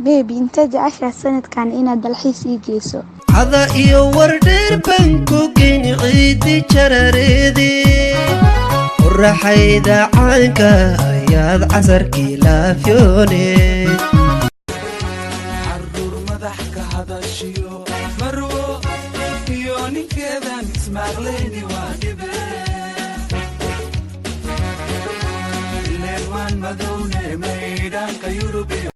بيبي انت جعشر سنة كان إنا دالحيس يجيسو هذا إيو وردير بانكو كيني عيدي شراريدي ورحيدا عنك ياد عسر كيلا فيوني عرور مدحك هذا الشيو مرو فيوني كذا نسمغليني واجبه الليل وان مدوني ميدان كيوروبي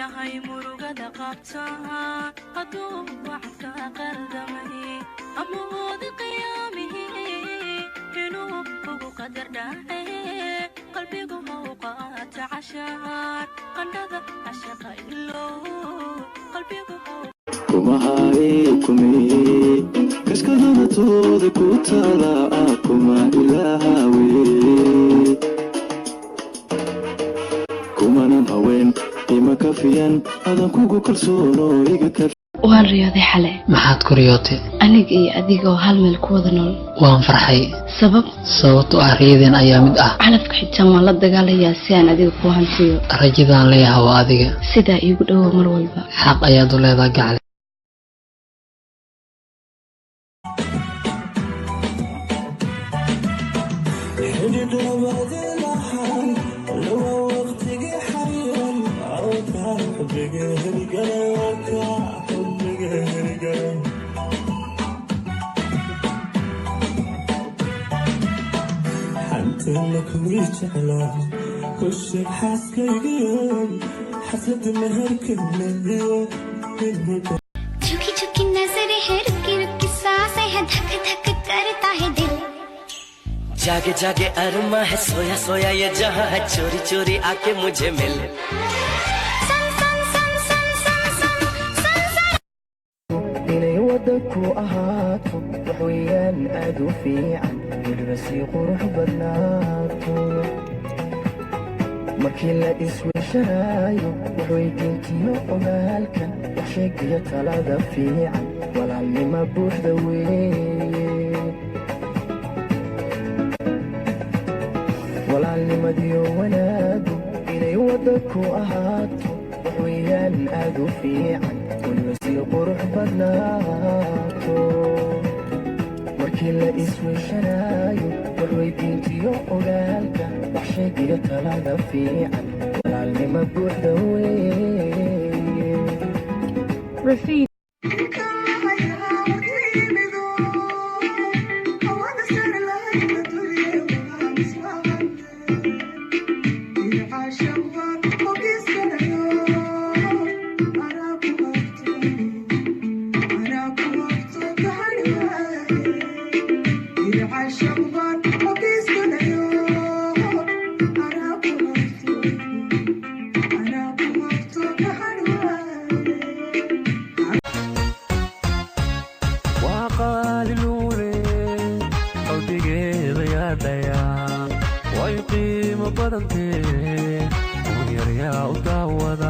يا هاي مرقدة قبتها قدوم وعدك قردمي أمود قيامه جنوب فوق قدر داعي قلبي موقعات عشان قندذا عشق إلو قلبي كما هايكمي كشكدنا تود كوتالا كما إلهاوي كما نهوين ما كافيان هذا كوكو كرسونو يقكر waan riyooday xalay maxaad ku riyootay aniga iyo adigoo hal meel ku wada nool waan farxay sababtoo ah riyadeen ayaa mid ah calafka xitaa waan la dagaalayaa si aan adiga ku hantiyo rajadaan leeyahay waa adiga sidaa iigu dhowo mar walba xaq ayaad u leedahay gacal لك ويجعله وش الحاسك يقول حسد مهرك المليون झुकी झुकी नजरें है रुकी रुकी सांसें है धक धक करता है दिल जागे जागे अरमा है सोया सोया ये जहां है चोरी चोरी आके मुझे मिल सन सन सन सन सन सन सन सन إني ودكو أهاتو وحويان أدو في عن ولبسي قروح بدناتو markii la isweeshanayo waxweydiintiyo ogaalka waxsheegiyo talada fiican walaalnima buuxda weeye walaalnimadiyo wanaagu inay wadda ku ahaato waxweeyaan aad u fiican weliba sii qurux badnaato markii la isweeshanayo waxweydiintiyo ogaalka waxsheegiyo talada fiican walaalnima buuxda weeye way qiimo badantee oo yar yaa u daawada